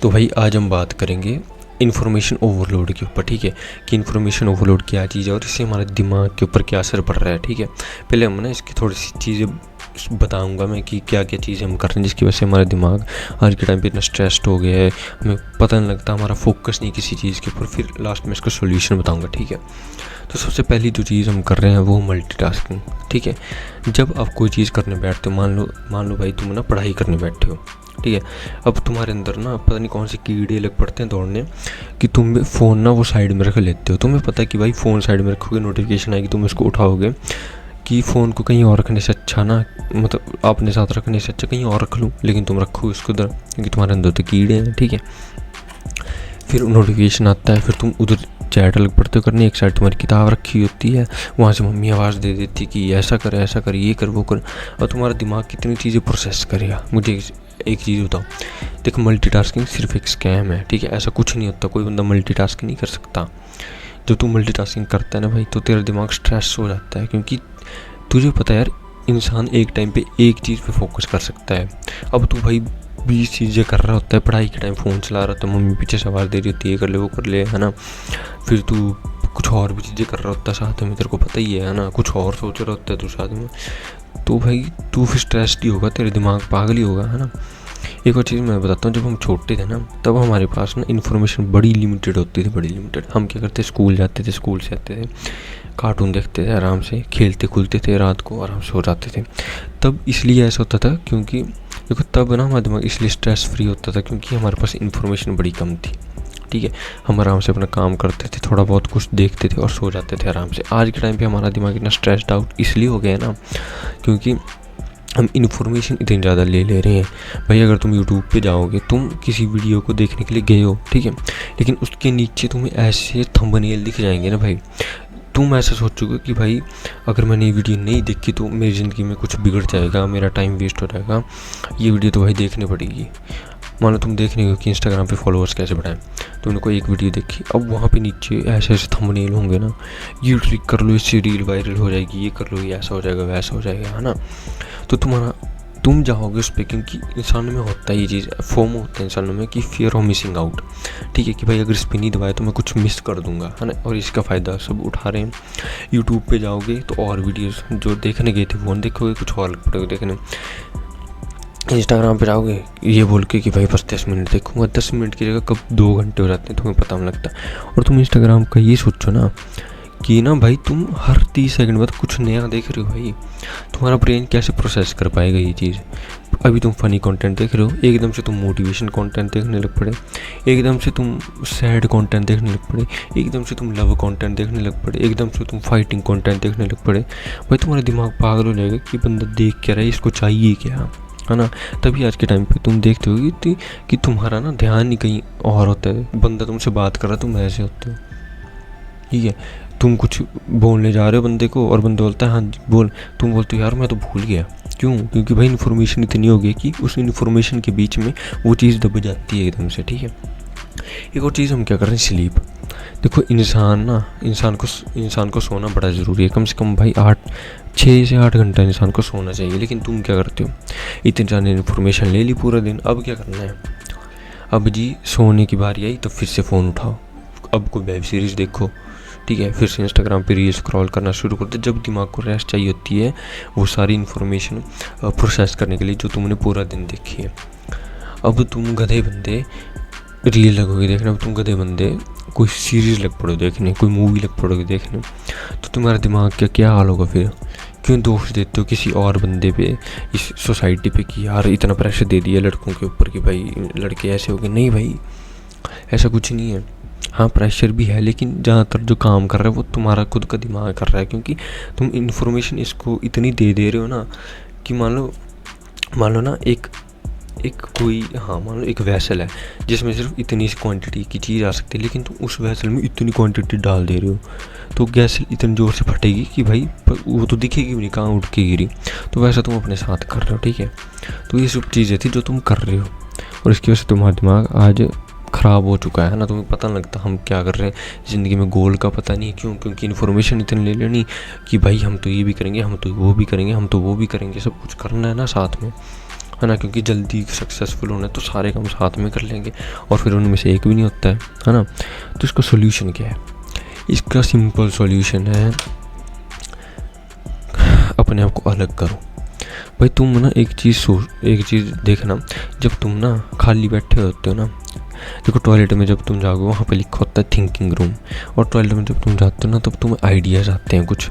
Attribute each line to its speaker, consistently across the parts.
Speaker 1: तो भाई आज हम बात करेंगे इन्फॉर्मेशन ओवरलोड के ऊपर, ठीक है, कि इन्फॉर्मेशन ओवरलोड क्या चीज़ है और इससे हमारे दिमाग के ऊपर क्या असर पड़ रहा है। ठीक है, पहले हम ना इसकी थोड़ी सी चीज़ें बताऊंगा मैं कि क्या क्या चीज़ें हम कर रहे हैं जिसकी वजह से हमारा दिमाग आज के टाइम पे इतना स्ट्रेस्ड हो गया है, हमें पता नहीं लगता, हमारा फोकस नहीं किसी चीज़ के ऊपर। फिर लास्ट में इसका सोल्यूशन बताऊँगा। ठीक है, तो सबसे पहली जो चीज़ हम कर रहे हैं वो मल्टीटास्किंग। ठीक है, जब आप कोई चीज़ करने बैठते हो, मान लो भाई तुम ना पढ़ाई करने बैठे हो, ठीक है, अब तुम्हारे अंदर ना पता नहीं कौन से कीड़े लग पड़ते हैं दौड़ने कि तुम फ़ोन ना वो साइड में रख लेते हो। तुम्हें पता है कि भाई फ़ोन साइड में रखोगे नोटिफिकेशन आएगी, तुम इसको उठाओगे कि फ़ोन को कहीं और रखने से अच्छा ना, मतलब अपने साथ रखने से अच्छा कहीं और रख लूँ, लेकिन तुम रखो इसको उधर क्योंकि तुम्हारे अंदर तो कीड़े हैं। ठीक है, फिर नोटिफिकेशन आता है, फिर तुम उधर चैट लग पड़ते हो करने, एक साइड तुम्हारी किताब रखी होती है, वहाँ से मम्मी आवाज़ दे देती कि ऐसा कर, ये कर, वो कर, और तुम्हारा दिमाग कितनी चीज़ें प्रोसेस करेगा। मुझे एक चीज़ बताओ, देखो मल्टीटास्किंग सिर्फ एक स्कैम है। ठीक है, ऐसा कुछ नहीं होता, कोई बंदा मल्टीटास्किंग नहीं कर सकता। जब तू मल्टीटास्किंग करता है ना भाई, तो तेरा दिमाग स्ट्रेस हो जाता है, क्योंकि तुझे पता है यार इंसान एक टाइम पे एक चीज़ पे फोकस कर सकता है। अब तू भाई 20 चीज़ें कर रहा होता है, पढ़ाई के टाइम फ़ोन चला रहा होता है, मम्मी पीछे से आवाज़ दे रही होती है, ये कर ले वो कर ले, है ना, फिर तू कुछ और भी चीज़ें कर रहा होता है साथ में, तेरे को पता ही है ना, कुछ और सोच रहा होता है तू साथ में, तो भाई तू फिर स्ट्रेस्ड ही होगा, तेरे दिमाग पागल ही होगा, है ना। एक और चीज़ मैं बताता हूँ, जब हम छोटे थे ना तब हमारे पास ना इन्फॉर्मेशन बड़ी लिमिटेड होती थी, बड़ी लिमिटेड। हम क्या करते, स्कूल जाते थे, स्कूल से आते थे, कार्टून देखते थे, आराम से खेलते खुलते थे, रात को आराम से सो जाते थे। तब इसलिए ऐसा होता था क्योंकि देखो तब ना हमारा दिमाग इसलिए स्ट्रेस फ्री होता था क्योंकि हमारे पास इन्फॉर्मेशन बड़ी कम थी। ठीक है, हम आराम से अपना काम करते थे, थोड़ा बहुत कुछ देखते थे और सो जाते थे आराम से। आज के टाइम पे हमारा दिमाग इतना स्ट्रेस्ड आउट इसलिए हो गया है ना क्योंकि हम इन्फॉर्मेशन इतनी ज़्यादा ले रहे हैं। भाई अगर तुम यूट्यूब पे जाओगे, तुम किसी वीडियो को देखने के लिए गए हो, ठीक है, लेकिन उसके नीचे तुम्हें ऐसे थंबनेल दिख जाएंगे ना भाई, तुम ऐसा सोचोगे कि भाई अगर मैंने ये वीडियो नहीं देखी तो मेरी ज़िंदगी में कुछ बिगड़ जाएगा, मेरा टाइम वेस्ट हो जाएगा, ये वीडियो तो भाई देखनी पड़ेगी। मान लो तुम देख रहे हो कि इंस्टाग्राम पे फॉलोअर्स कैसे बढ़ाएं, तुमने कोई एक वीडियो देखी, अब वहाँ पे नीचे ऐसे ऐसे थंबनेल होंगे ना, ये ट्रिक कर लो, इससे रील वायरल हो जाएगी, ये कर लो, ये ऐसा हो जाएगा, वैसा हो जाएगा, है ना। तो तुम जाओगे उस पर, क्योंकि इंसानों में होता है ये चीज़, फोमो होता है इंसानों में कि फियर ऑफ मिसिंग आउट। ठीक है, कि भाई अगर इस पर नहीं दबाए तो मैं कुछ मिस कर दूंगा, है ना, और इसका फ़ायदा सब उठा रहे हैं। यूट्यूब पे जाओगे तो और वीडियोस जो देखने गए थे वो नहीं देखोगे, कुछ और पड़ेगा देखने। इंस्टाग्राम पे जाओगे ये बोल के कि भाई बस 10 मिनट देखूंगा, 10 मिनट की जगह कब 2 घंटे हो जाते हैं तुम्हें पता नहीं लगता। और तुम इंस्टाग्राम का ये सोचो ना कि ना भाई तुम हर 30 सेकंड बाद कुछ नया देख रहे हो, भाई तुम्हारा ब्रेन कैसे प्रोसेस कर पाएगा ये चीज़। अभी तुम फ़नी कंटेंट देख रहे हो, एकदम से तुम मोटिवेशन कंटेंट देखने लग पड़े, एकदम से तुम सैड कंटेंट देखने लग पड़े, एकदम से तुम लव कंटेंट देखने लग पड़े, एकदम से तुम फाइटिंग कंटेंट देखने लग पड़े। भाई तुम्हारा दिमाग पागल हो जाएगा कि बंदा देख क्या रहा है, इसको चाहिए क्या, है ना। तभी आज के टाइम पे तुम देखते हो कि तुम्हारा ना ध्यान ही कहीं और होता है, बंदा तुमसे बात कर रहा है, तुम ऐसे होते हो, ठीक है, तुम कुछ बोलने जा रहे हो बंदे को और बंदा बोलता है हाँ बोल, तुम बोलते हो यार मैं तो भूल गया। क्यों? क्योंकि भाई इन्फॉर्मेशन इतनी हो गई कि उस इन्फॉर्मेशन के बीच में वो चीज़ दब जाती है एकदम से। ठीक है, एक और चीज़ हम क्या कर रहे हैं, स्लीप। देखो इंसान को सोना बड़ा ज़रूरी है, कम से कम भाई 6 से 8 घंटा इंसान को सोना चाहिए। लेकिन तुम क्या करते हो, इतनी ज़्यादा इन्फॉर्मेशन ले ली पूरा दिन, अब क्या करना है, अब जी सोने की बारी आई तो फिर से फ़ोन उठाओ, अब कोई वेब सीरीज़ देखो, ठीक है, फिर से इंस्टाग्राम पे रील स्क्रॉल करना शुरू कर दो। जब दिमाग को रेस्ट चाहिए होती है वो सारी इन्फॉर्मेशन प्रोसेस करने के लिए जो तुमने पूरा दिन देखी है। अब तुम गधे बंदे रील लगोगे देखने, अब तुम गधे बंदे कोई सीरीज़ लग पड़ो देखने, कोई मूवी लग पड़ोगे देखने, तो तुम्हारा दिमाग का क्या हाल होगा फिर। क्यों दोष देते हो किसी और बंदे पे, इस सोसाइटी पे कि यार इतना प्रेशर दे दिया लड़कों के ऊपर कि भाई लड़के ऐसे हो गए। नहीं भाई, ऐसा कुछ नहीं है। हाँ प्रेशर भी है, लेकिन ज़्यादातर जो काम कर रहा है वो तुम्हारा खुद का दिमाग कर रहा है, क्योंकि तुम इन्फॉर्मेशन इसको इतनी दे रहे हो ना कि मान लो ना एक कोई, हाँ मान लो एक वैसल है जिसमें सिर्फ इतनी सी क्वांटिटी की चीज़ आ सकती है, लेकिन तुम उस वैसल में इतनी क्वांटिटी डाल दे रहे हो तो गैस इतनी ज़ोर से फटेगी कि भाई वो तो दिखेगी भी नहीं कहाँ उठ के गिरी। तो वैसा तुम अपने साथ कर रहे हो। ठीक है, तो ये सब चीज़ें थी जो तुम कर रहे हो और इसकी वजह से तुम्हारा दिमाग आज ख़राब हो चुका है ना। तुम्हें पता नहीं लगता हम क्या कर रहे हैं ज़िंदगी में, गोल का पता नहीं। क्यों? क्योंकि इन्फॉर्मेशन इतनी ले लेनी कि भाई हम तो ये भी करेंगे, हम तो वो भी करेंगे, हम तो वो भी करेंगे, सब कुछ करना है ना साथ में। है ना, क्योंकि जल्दी सक्सेसफुल होना है तो सारे काम साथ में कर लेंगे और फिर उनमें से एक भी नहीं होता है ना। तो इसका सोल्यूशन क्या है? इसका सिंपल सॉल्यूशन है, अपने आप को अलग करो भाई। तुम ना एक चीज़ देखना, जब तुम ना खाली बैठे होते हो ना, देखो टॉयलेट में जब तुम जाओगे वहाँ पे लिखा होता है थिंकिंग रूम, और टॉयलेट में जब तुम जाते हो ना तब तुम्हें आइडियाज़ आते हैं कुछ।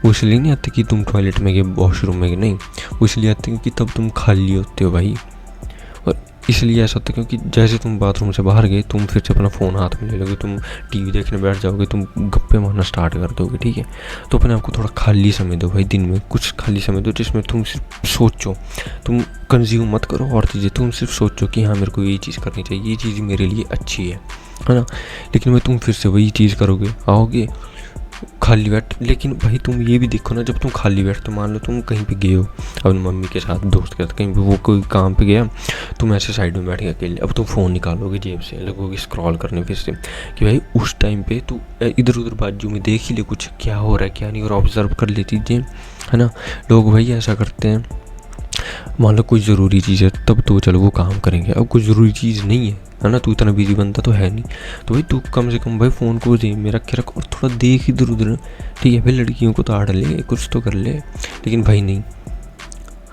Speaker 1: वो इसलिए नहीं आते कि तुम टॉयलेट में गए, वॉशरूम में गए, नहीं, वो इसलिए आते हैं कि तब तुम खाली होते हो भाई। और इसलिए ऐसा होता है क्योंकि जैसे तुम बाथरूम से बाहर गए, तुम फिर से अपना फ़ोन हाथ में ले लोगे, तुम टीवी देखने बैठ जाओगे, तुम गप्पे मारना स्टार्ट कर दोगे, ठीक है। तो अपने आपको थोड़ा खाली समय दो भाई, दिन में कुछ खाली समय दो जिसमें तुम सिर्फ सोचो, तुम कंज्यूम मत करो और चीज़ें, तुम सिर्फ सोचो कि हाँ मेरे को ये चीज़ करनी चाहिए, ये चीज़ मेरे लिए अच्छी है ना। लेकिन भाई तुम फिर से वही चीज़ करोगे, आओगे खाली बैठ। लेकिन भाई तुम ये भी देखो ना, जब तुम खाली बैठ, तो मान लो तुम कहीं पे गए हो अपनी मम्मी के साथ, दोस्त के साथ, कहीं पे वो कोई काम पे गया, तुम ऐसे साइड में बैठ गए अकेले, अब तुम फ़ोन निकालोगे जेब से, लगोगे स्क्रॉल करने फिर से, कि भाई उस टाइम पे तू इधर उधर बाजू में देख ही ले कुछ क्या हो रहा है क्या नहीं, और ऑब्जर्व कर ले चीज़ें, है ना। लोग भाई ऐसा करते हैं, मान लो कोई ज़रूरी चीज़ है तब तो चलो वो काम करेंगे, अब कोई ज़रूरी चीज़ नहीं है ना, तू इतना बिजी बनता तो है नहीं, तो भाई तू कम से कम भाई फ़ोन को जेब में रखे रख और थोड़ा देख इधर उधर, ठीक है। भाई लड़कियों को तो आड़ ले, कुछ तो कर ले, लेकिन भाई नहीं,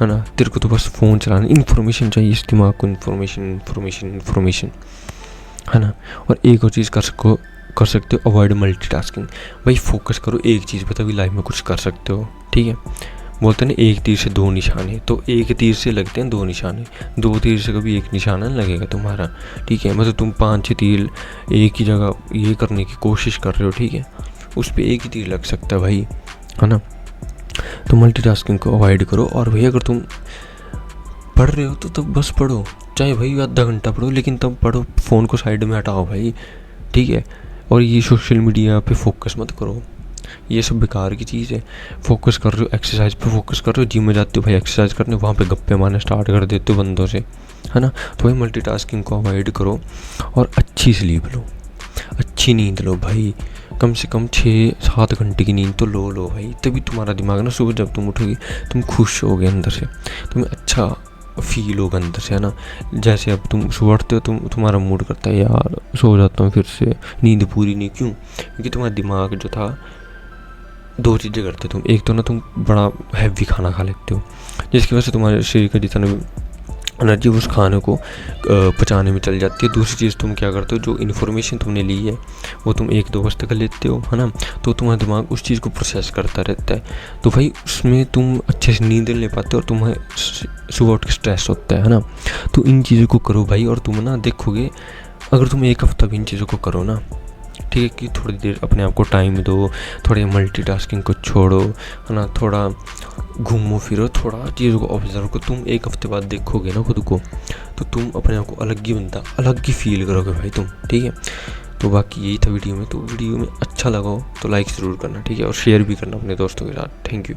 Speaker 1: है ना। तेरे को तो बस फ़ोन चलाना, इन्फॉर्मेशन चाहिए इस दिमाग को, इन्फॉर्मेशन, है ना। और एक और चीज़ कर सकते हो, अवॉइड मल्टीटास्किंग। भाई फोकस करो एक चीज़ पे, तभी लाइफ में कुछ कर सकते हो, ठीक है। बोलते हैं ना एक तीर से दो निशाने, तो एक तीर से लगते हैं दो निशाने, दो तीर से कभी एक निशाना नहीं लगेगा तुम्हारा, ठीक है। मतलब तुम 5-6 तीर एक ही जगह ये करने की कोशिश कर रहे हो, ठीक है, उस पर एक ही तीर लग सकता है भाई, है ना। तो मल्टीटास्किंग को अवॉइड करो। और भाई अगर तुम पढ़ रहे हो तो तब बस पढ़ो, चाहे भाई आधा घंटा पढ़ो, लेकिन तब पढ़ो, फ़ोन को साइड में हटाओ भाई, ठीक है। और ये सोशल मीडिया पे फोकस मत करो, ये सब बेकार की चीज़ है। फोकस कर रहे हो एक्सरसाइज पे, फोकस कर रहे हो, जिम में जाते हो भाई एक्सरसाइज करने, वहाँ पे गप्पे मारना स्टार्ट कर देते हो बंदों से, है ना। तो भाई मल्टीटास्किंग को अवॉइड करो और अच्छी स्लीप लो, अच्छी नींद लो भाई, कम से कम 6-7 घंटे की नींद तो लो भाई, तभी तुम्हारा दिमाग ना सुबह जब तुम उठोगे तुम खुश होगे अंदर से, तुम्हें अच्छा फील होगा अंदर से, है ना। जैसे अब तुम सुबह उठते हो, तुम्हारा मूड करता है यार सो जाता हूँ फिर से, नींद पूरी नहीं, क्यों? क्योंकि तुम्हारा दिमाग जो था दो चीज़ें करते तुम, एक तो ना तुम बड़ा हैवी खाना खा लेते हो जिसकी वजह से तुम्हारे शरीर का जितना भी एनर्जी उस खाने को पचाने में चल जाती है। दूसरी चीज़ तुम क्या करते हो, जो इन्फॉर्मेशन तुमने ली है वो तुम 1-2 बजे तक लेते हो, है ना, तो तुम्हारा दिमाग उस चीज़ को प्रोसेस करता रहता है, तो भाई उसमें तुम अच्छे से नींद नहीं ले पाते और तुम्हें सुबह उठ के स्ट्रेस होता है ना। तो इन चीज़ों को करो भाई, और तुम ना देखोगे अगर तुम एक हफ्ता भी इन चीज़ों को करो ना, ठीक है, कि थोड़ी देर अपने आप को टाइम दो, थोड़े मल्टीटास्किंग को छोड़ो, है ना, थोड़ा घूमो फिरो, थोड़ा चीज़ों को ऑब्जर्व करो, तुम एक हफ्ते बाद देखोगे ना खुद को, तो तुम अपने आप को अलग ही बनता, अलग ही फील करोगे भाई तुम, ठीक है। तो बाकी यही था वीडियो में, तो वीडियो में अच्छा लगा हो तो लाइक ज़रूर करना, ठीक है, और शेयर भी करना अपने दोस्तों के साथ। Thank you.